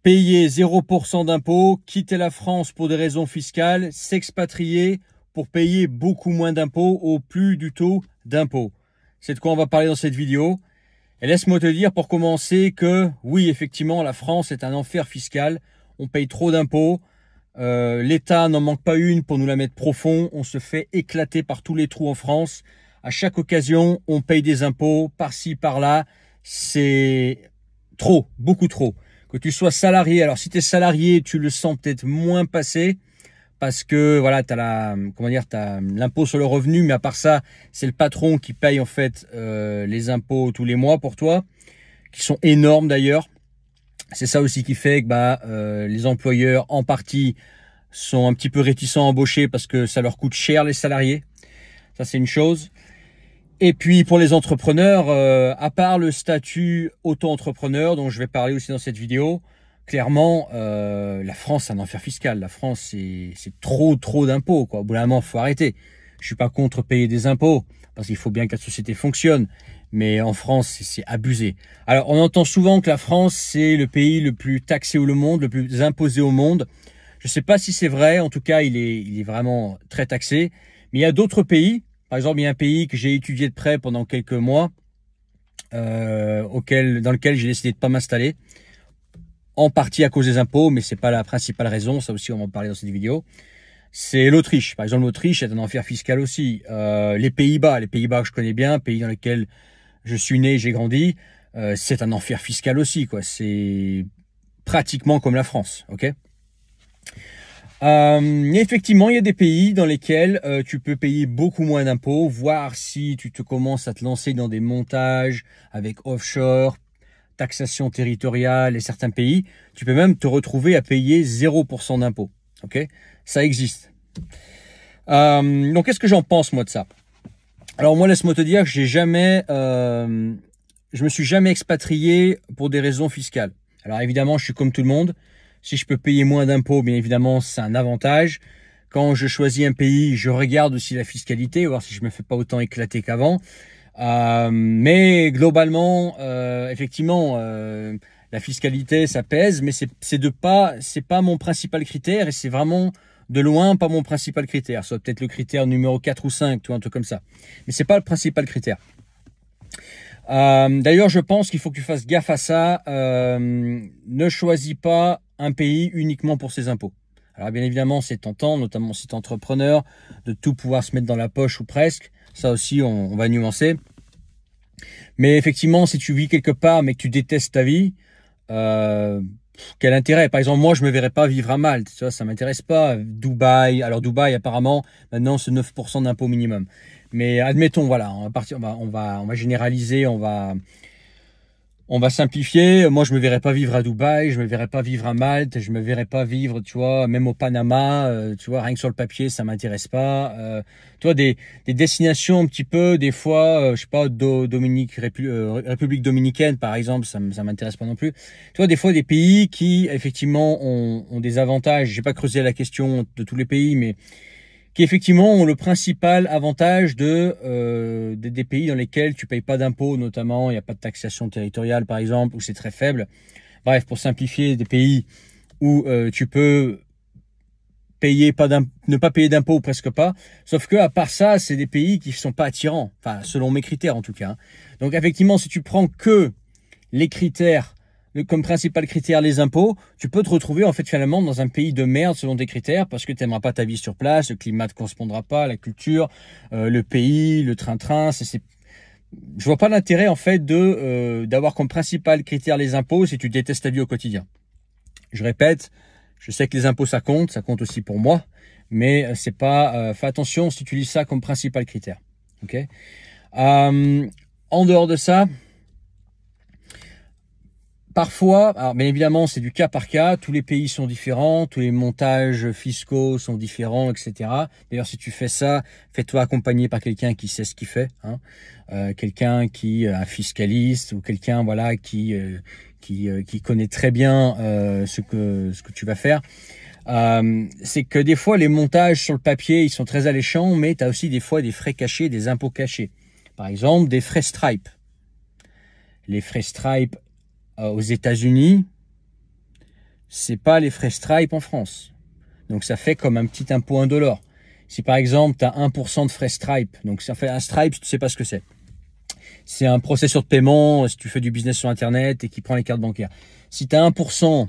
payer 0% d'impôts, quitter la France pour des raisons fiscales, s'expatrier pour payer beaucoup moins d'impôts ou plus du tout d'impôts. C'est de quoi on va parler dans cette vidéo. Et laisse-moi te dire pour commencer que oui, effectivement, la France est un enfer fiscal. On paye trop d'impôts. L'État n'en manque pas une pour nous la mettre profond. On se fait éclater par tous les trous en France. À chaque occasion, on paye des impôts par-ci, par-là. C'est trop, beaucoup trop. Que tu sois salarié, alors si tu es salarié, tu le sens peut-être moins passer parce que voilà, tu as t'as l'impôt sur le revenu, mais à part ça, c'est le patron qui paye en fait les impôts tous les mois pour toi, qui sont énormes d'ailleurs. C'est ça aussi qui fait que les employeurs en partie sont un petit peu réticents à embaucher parce que ça leur coûte cher les salariés. Ça c'est une chose. Et puis pour les entrepreneurs, à part le statut auto-entrepreneur dont je vais parler aussi dans cette vidéo, clairement la France c'est un enfer fiscal. La France c'est trop d'impôts quoi. Au bout d'un moment faut arrêter. Je suis pas contre payer des impôts parce qu'il faut bien que la société fonctionne, mais en France c'est abusé. Alors on entend souvent que la France c'est le pays le plus taxé au monde, le plus imposé au monde. Je sais pas si c'est vrai. En tout cas il est vraiment très taxé. Mais il y a d'autres pays. Par exemple, il y a un pays que j'ai étudié de près pendant quelques mois, dans lequel j'ai décidé de ne pas m'installer, en partie à cause des impôts, mais c'est pas la principale raison, ça aussi on va en parler dans cette vidéo. C'est l'Autriche. Par exemple, l'Autriche est un enfer fiscal aussi. Les Pays-Bas que je connais bien, pays dans lequel je suis né, j'ai grandi, c'est un enfer fiscal aussi, quoi. C'est pratiquement comme la France, ok ? Effectivement, il y a des pays dans lesquels tu peux payer beaucoup moins d'impôts, voire si tu te commences à te lancer dans des montages avec offshore, taxation territoriale et certains pays, tu peux même te retrouver à payer 0% d'impôts. Ok, ça existe. Donc, qu'est-ce que j'en pense moi de ça? Alors moi, laisse-moi te dire que je me suis jamais expatrié pour des raisons fiscales. Alors évidemment, je suis comme tout le monde. Si je peux payer moins d'impôts, bien évidemment, c'est un avantage. Quand je choisis un pays, je regarde aussi la fiscalité, voir si je me fais pas autant éclater qu'avant. Mais globalement, effectivement, la fiscalité, ça pèse, mais c'est pas mon principal critère et c'est vraiment de loin pas mon principal critère. Soit peut-être le critère numéro 4 ou 5, tu vois, un truc comme ça. Mais c'est pas le principal critère. D'ailleurs, je pense qu'il faut que tu fasses gaffe à ça. Ne choisis pas un pays uniquement pour ses impôts. Alors bien évidemment, c'est tentant, notamment si tu es entrepreneur, de tout pouvoir se mettre dans la poche ou presque. Ça aussi, on va nuancer. Mais effectivement, si tu vis quelque part mais que tu détestes ta vie, quel intérêt? Par exemple, moi, je me verrais pas vivre à Malte. Tu vois, ça m'intéresse pas. Dubaï. Alors Dubaï, apparemment, maintenant, c'est 9% d'impôt minimum. Mais admettons, voilà, on va généraliser, on va simplifier. Moi, je me verrais pas vivre à Dubaï, je me verrais pas vivre à Malte, je me verrais pas vivre, tu vois, même au Panama, tu vois, rien que sur le papier, ça m'intéresse pas. Tu vois, des destinations un petit peu, des fois, je sais pas, République dominicaine, par exemple, ça m'intéresse pas non plus. Tu vois, des fois, des pays qui, effectivement, ont des avantages. J'ai pas creusé la question de tous les pays, mais qui effectivement ont le principal avantage des pays dans lesquels tu payes pas d'impôts, notamment il n'y a pas de taxation territoriale par exemple, où c'est très faible. Bref, pour simplifier, des pays où tu peux ne pas payer d'impôts ou presque pas. Sauf que à part ça, c'est des pays qui sont pas attirants, enfin selon mes critères en tout cas. Donc effectivement, si tu prends que les critères comme principal critère les impôts, tu peux te retrouver en fait finalement dans un pays de merde selon tes critères parce que tu n'aimeras pas ta vie sur place, le climat ne te correspondra pas, la culture, le pays, le train-train. Je vois pas l'intérêt en fait d'avoir comme principal critère les impôts si tu détestes ta vie au quotidien. Je répète, je sais que les impôts ça compte aussi pour moi, mais c'est pas. Fais attention si tu utilises ça comme principal critère. Ok. En dehors de ça. Parfois, alors bien évidemment, c'est du cas par cas. Tous les pays sont différents, tous les montages fiscaux sont différents, etc. D'ailleurs, si tu fais ça, fais-toi accompagner par quelqu'un qui sait ce qu'il fait, hein. Quelqu'un un fiscaliste ou quelqu'un voilà qui connaît très bien ce que tu vas faire. C'est que des fois, les montages sur le papier, ils sont très alléchants, mais tu as aussi des fois des frais cachés, des impôts cachés. Par exemple, des frais Stripe. Les frais Stripe aux États-Unis, c'est pas les frais Stripe en France. Donc ça fait comme un petit impôt indolore. Si par exemple tu as 1% de frais Stripe, donc ça fait un Stripe, si tu sais pas ce que c'est. C'est un processeur de paiement si tu fais du business sur internet et qui prend les cartes bancaires. Si tu as 1%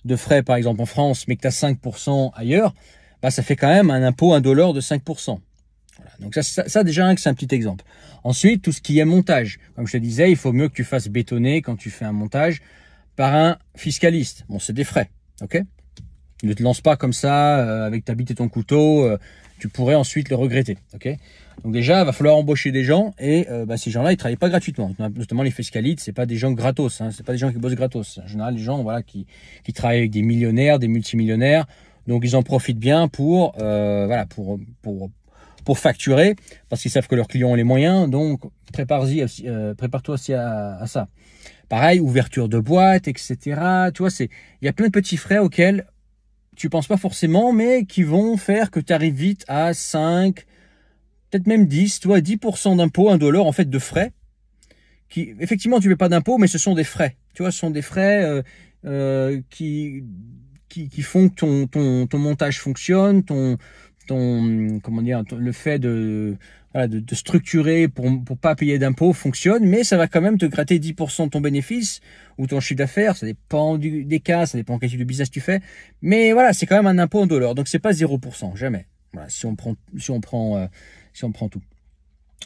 de frais par exemple en France, mais que tu as 5% ailleurs, bah ça fait quand même un impôt indolore de 5%. Voilà. Donc ça déjà c'est un petit exemple. Ensuite, tout ce qui est montage. Comme je te disais, il faut mieux que tu fasses bétonner quand tu fais un montage par un fiscaliste. Bon, c'est des frais, ok? Ne te lance pas comme ça avec ta bite et ton couteau. Tu pourrais ensuite le regretter, ok? Donc déjà, il va falloir embaucher des gens et ces gens-là, ils travaillent pas gratuitement. Notamment les fiscalistes, c'est pas des gens gratos, hein, c'est pas des gens qui bossent gratos. En général, les gens voilà qui travaillent avec des millionnaires, des multimillionnaires. Donc ils en profitent bien pour facturer parce qu'ils savent que leurs clients ont les moyens. Donc prépare-toi aussi à ça. Pareil, ouverture de boîte, etc. Tu vois, il y a plein de petits frais auxquels tu penses pas forcément, mais qui vont faire que tu arrives vite à 5, peut-être même 10, tu vois, 10% d'impôts, $1 en fait de frais. Qui, effectivement, tu ne paies pas d'impôts, mais ce sont des frais. Tu vois, ce sont des frais qui font que ton montage fonctionne, le fait de structurer pour pas payer d'impôts fonctionne, mais ça va quand même te gratter 10% de ton bénéfice ou ton chiffre d'affaires. Ça dépend des cas, ça dépend quel type de business tu fais. Mais voilà, c'est quand même un impôt en dollars. Donc c'est pas 0%, jamais. Voilà, si on prend tout.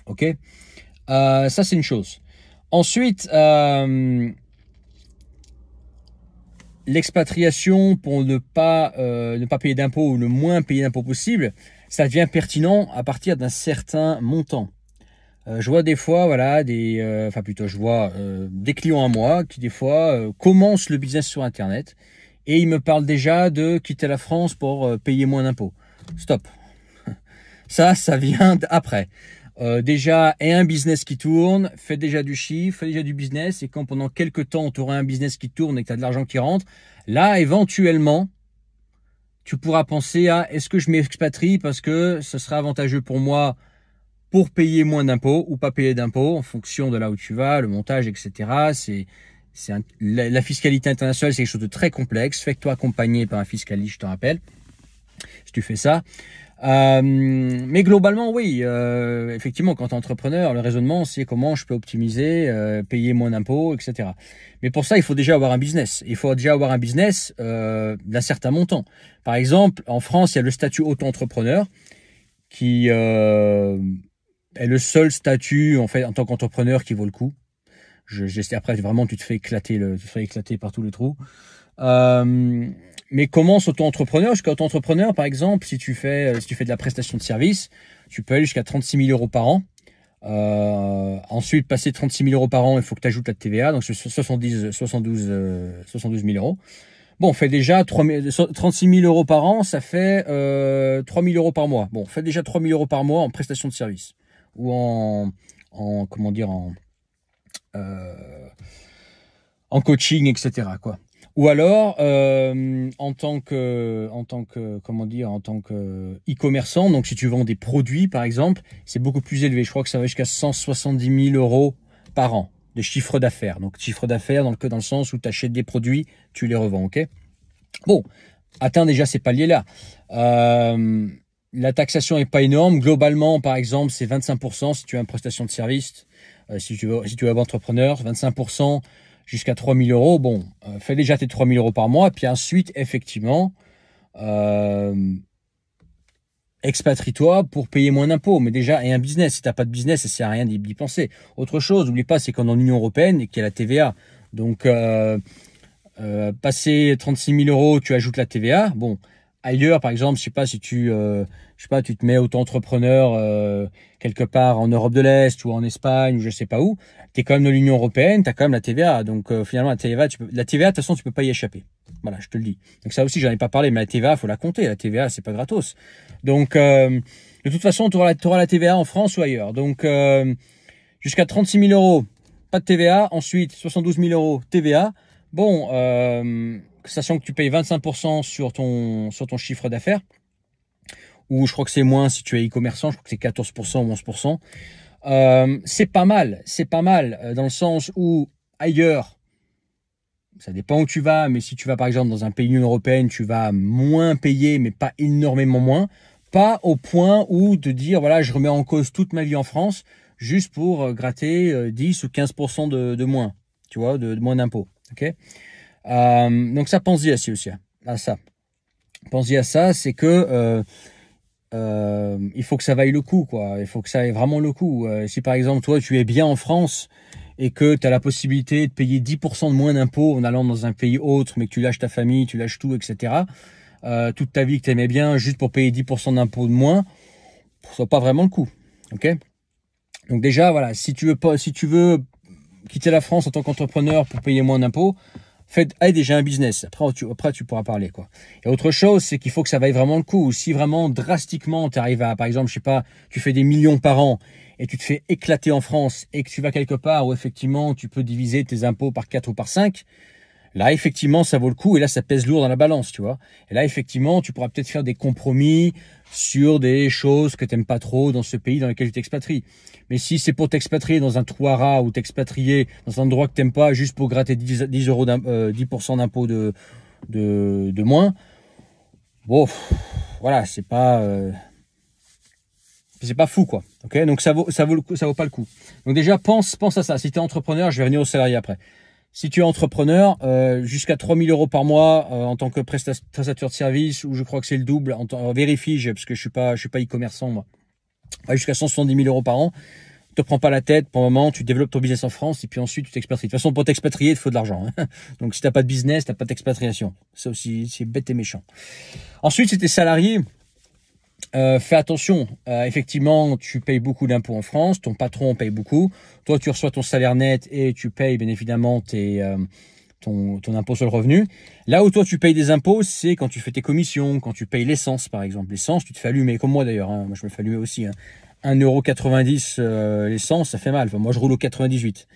Ok. Ça c'est une chose. Ensuite, l'expatriation pour ne pas payer d'impôts ou le moins payer d'impôts possible, ça devient pertinent à partir d'un certain montant. Je vois des fois, voilà, je vois des clients à moi qui des fois commencent le business sur Internet et ils me parlent déjà de quitter la France pour payer moins d'impôts. Stop. Ça vient après. Déjà, aie un business qui tourne, fais déjà du chiffre, fais déjà du business, et quand pendant quelques temps, tu auras un business qui tourne et que tu as de l'argent qui rentre, là, éventuellement, tu pourras penser à est-ce que je m'expatrie parce que ce sera avantageux pour moi pour payer moins d'impôts ou pas payer d'impôts en fonction de là où tu vas, le montage, etc. La fiscalité internationale, c'est quelque chose de très complexe. Fais-toi accompagner par un fiscaliste, je te rappelle, si tu fais ça. Mais globalement, oui, effectivement, quand tu es entrepreneur, le raisonnement, c'est comment je peux optimiser, payer moins d'impôts, etc. Mais pour ça, il faut déjà avoir un business. Il faut déjà avoir un business d'un certain montant. Par exemple, en France, il y a le statut auto-entrepreneur qui est le seul statut en fait en tant qu'entrepreneur qui vaut le coup. Après, vraiment, tu te fais éclater par tous les trous. Mais commence auto-entrepreneur. Jusqu'à auto-entrepreneur, par exemple, si tu fais de la prestation de service, tu peux aller jusqu'à 36 000 € par an. Ensuite, passer 36 000 € par an, il faut que tu ajoutes la TVA, donc c'est 72 000 €. Bon, on fait déjà 36 000 € par an, ça fait 3 000 € par mois. Bon, on fait déjà 3 000 € par mois en prestation de service ou en coaching, etc. quoi. Ou alors en tant que e-commerçant, donc si tu vends des produits par exemple, c'est beaucoup plus élevé. Je crois que ça va jusqu'à 170 000 € par an de chiffre d'affaires. Donc chiffre d'affaires dans le sens où tu achètes des produits, tu les revends, ok? Bon, atteins déjà ces paliers-là. La taxation est pas énorme. Globalement, par exemple, c'est 25% si tu as une prestation de service. Si tu veux être entrepreneur, 25% jusqu'à 3 000 €. Bon, fais déjà tes 3 000 € par mois. Puis ensuite, effectivement, expatrie-toi pour payer moins d'impôts. Mais déjà, et un business. Si tu n'as pas de business, ça ne sert à rien d'y penser. Autre chose, n'oublie pas, c'est qu'on est en Union européenne et qu'il y a la TVA. Donc, passer 36 000 €, tu ajoutes la TVA. Bon, ailleurs, par exemple, je sais pas si tu te mets auto-entrepreneur quelque part en Europe de l'Est ou en Espagne ou je sais pas où, tu es quand même dans l'Union européenne, tu as quand même la TVA. Donc finalement la TVA, de toute façon, tu peux pas y échapper. Voilà, je te le dis. Donc ça aussi, j'en ai pas parlé, mais la TVA, faut la compter. La TVA, c'est pas gratos. Donc de toute façon, tu auras la TVA en France ou ailleurs. Donc jusqu'à 36 000 €, pas de TVA. Ensuite, 72 000 € TVA. Bon, sachant que tu payes 25% sur ton chiffre d'affaires, ou je crois que c'est moins si tu es e-commerçant, je crois que c'est 14% ou 11%. C'est pas mal dans le sens où ailleurs, Ça dépend où tu vas, mais si tu vas par exemple dans un pays de l'Union européenne, tu vas moins payer, mais pas énormément moins. Pas au point où de dire, voilà, je remets en cause toute ma vie en France, juste pour gratter 10 ou 15% de moins, tu vois, de moins d'impôts. Okay, donc ça, pense-y aussi à ça. Pense-y à ça, c'est que il faut que ça vaille le coup, quoi. Il faut que ça vaille vraiment le coup. Si par exemple, toi, tu es bien en France et que tu as la possibilité de payer 10% de moins d'impôts en allant dans un pays autre, mais que tu lâches ta famille, tu lâches tout, etc., toute ta vie que tu aimais bien, juste pour payer 10% d'impôts de moins, ça vaut pas vraiment le coup. Ok. Donc déjà, voilà, si tu veux quitter la France en tant qu'entrepreneur pour payer moins d'impôts, aie déjà un business. Après, tu pourras parler, quoi. Et autre chose, c'est qu'il faut que ça vaille vraiment le coup. Si vraiment drastiquement, tu arrives à, par exemple, je sais pas, tu fais des millions par an et tu te fais éclater en France et que tu vas quelque part où effectivement tu peux diviser tes impôts par 4 ou par 5, là, effectivement, ça vaut le coup et là, ça pèse lourd dans la balance, tu vois. Et là, effectivement, tu pourras peut-être faire des compromis sur des choses que tu n'aimes pas trop dans ce pays dans lequel tu t'expatries. Mais si c'est pour t'expatrier dans un trou à rats ou t'expatrier dans un endroit que tu n'aimes pas juste pour gratter 10% d'impôts de moins, bon, voilà, c'est pas fou, quoi. Ok, donc ça vaut pas le coup. Donc déjà, pense à ça. Si tu es entrepreneur, je vais revenir aux salariés après. Si tu es entrepreneur, jusqu'à 3 000 € par mois en tant que prestataire de service, ou je crois que c'est le double, vérifie, parce que je suis pas e-commerçant, moi. Ouais, jusqu'à 170 000 € par an. Ne te prends pas la tête pour le moment, tu développes ton business en France et puis ensuite tu t'expatries. De toute façon, pour t'expatrier, il te faut de l'argent. Hein. Donc si tu n'as pas de business, tu n'as pas d'expatriation. Ça aussi, c'est bête et méchant. Ensuite, si tu es salarié, fais attention. Effectivement, tu payes beaucoup d'impôts en France, ton patron paye beaucoup. Toi, tu reçois ton salaire net et tu payes bien évidemment ton impôt sur le revenu. Là où toi, tu payes des impôts, c'est quand tu fais tes commissions, quand tu payes l'essence, par exemple. L'essence, tu te fais allumer, comme moi d'ailleurs. Hein. Moi, je me fais allumer aussi. Hein. 1,90 € l'essence, ça fait mal. Enfin, moi, je roule au 98.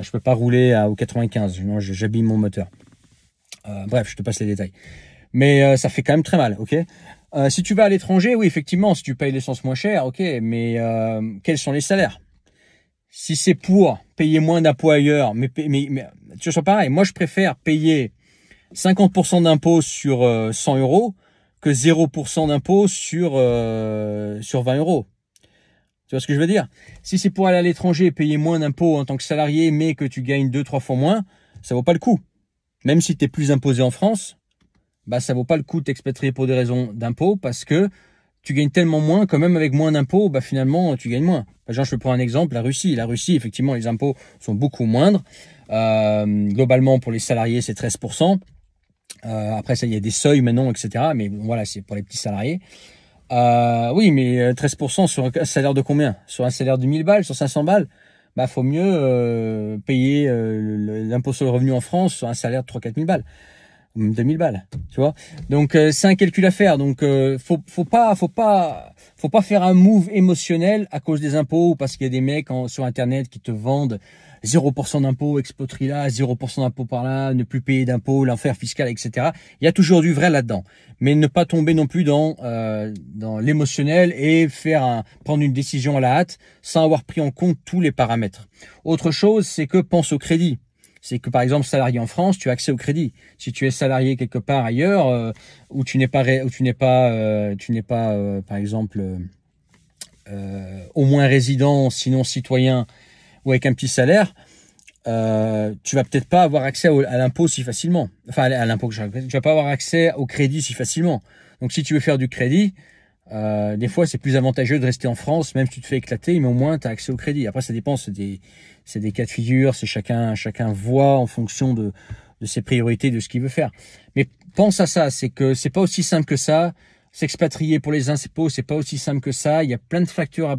Je peux pas rouler au 95. Moi, j'abîme mon moteur. Bref, je te passe les détails. Mais ça fait quand même très mal, ok. Si tu vas à l'étranger, oui, effectivement, si tu payes l'essence moins cher, ok. Mais quels sont les salaires? Si c'est pour payer moins d'impôts ailleurs, mais tu vois, pareil. Moi, je préfère payer 50% d'impôts sur 100 € que 0% d'impôts sur 20 €. Tu vois ce que je veux dire? Si c'est pour aller à l'étranger et payer moins d'impôts en tant que salarié, mais que tu gagnes 2-3 fois moins, ça vaut pas le coup. Même si tu es plus imposé en France, bah ça vaut pas le coup de t'expatrier pour des raisons d'impôts parce que tu gagnes tellement moins que même avec moins d'impôts, bah finalement tu gagnes moins. Par exemple, je peux prendre un exemple, la Russie. La Russie, effectivement, les impôts sont beaucoup moindres. Globalement, pour les salariés, c'est 13%. Après ça, il y a des seuils maintenant, etc. Mais bon, voilà, c'est pour les petits salariés. Oui, mais 13% sur un salaire de combien? Sur un salaire de 1000 balles, sur 500 balles, bah faut mieux payer l'impôt sur le revenu en France sur un salaire de 3-4 000 balles, 2000 balles, tu vois. Donc c'est un calcul à faire. Donc faut pas faire un move émotionnel à cause des impôts ou parce qu'il y a des mecs sur internet qui te vendent 0% d'impôts, expatrié là, 0% d'impôts par là, ne plus payer d'impôts, l'enfer fiscal, etc. Il y a toujours du vrai là-dedans. Mais ne pas tomber non plus dans l'émotionnel et prendre une décision à la hâte sans avoir pris en compte tous les paramètres. Autre chose, c'est que pense au crédit. C'est que par exemple, salarié en France, tu as accès au crédit. Si tu es salarié quelque part ailleurs, où tu n'es pas, par exemple, au moins résident, sinon citoyen, ou avec un petit salaire, tu vas peut-être pas avoir accès à l'impôt si facilement. Enfin, à l'impôt que je répète, tu vas pas avoir accès au crédit si facilement. Donc, si tu veux faire du crédit, des fois, c'est plus avantageux de rester en France, même si tu te fais éclater, mais au moins, tu as accès au crédit. Après, ça dépend, c'est des cas de figure, c'est chacun voit en fonction de ses priorités, de ce qu'il veut faire. Mais pense à ça, c'est que c'est pas aussi simple que ça. S'expatrier pour les impôts, c'est pas aussi simple que ça. Il y a plein de facteurs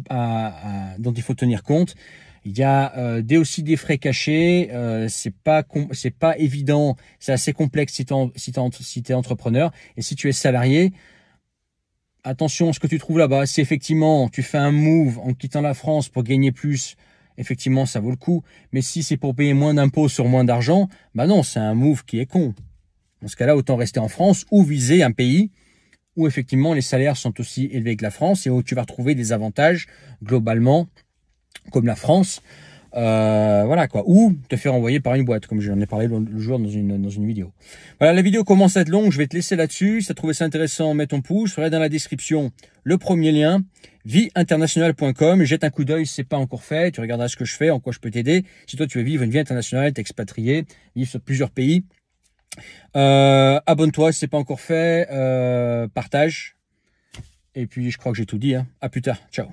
dont il faut tenir compte. Il y a aussi des frais cachés. C'est pas évident. C'est assez complexe si t'es entrepreneur. Et si tu es salarié, attention à ce que tu trouves là-bas. Si effectivement tu fais un move en quittant la France pour gagner plus, effectivement ça vaut le coup. Mais si c'est pour payer moins d'impôts sur moins d'argent, bah non, c'est un move qui est con. Dans ce cas-là, autant rester en France ou viser un pays où effectivement les salaires sont aussi élevés que la France et où tu vas retrouver des avantages globalement comme la France. Voilà quoi, ou te faire envoyer par une boîte, comme j'en ai parlé le jour dans une vidéo. Voilà, la vidéo commence à être longue, je vais te laisser là-dessus. Si tu as trouvé ça intéressant, mets ton pouce. Je ferai dans la description le premier lien, vieinternationale.com. Jette un coup d'œil si c'est pas encore fait, tu regarderas ce que je fais, en quoi je peux t'aider. Si toi tu veux vivre une vie internationale, t'expatrier, vivre sur plusieurs pays, abonne-toi si c'est pas encore fait, partage. Et puis je crois que j'ai tout dit, hein. À plus tard, ciao.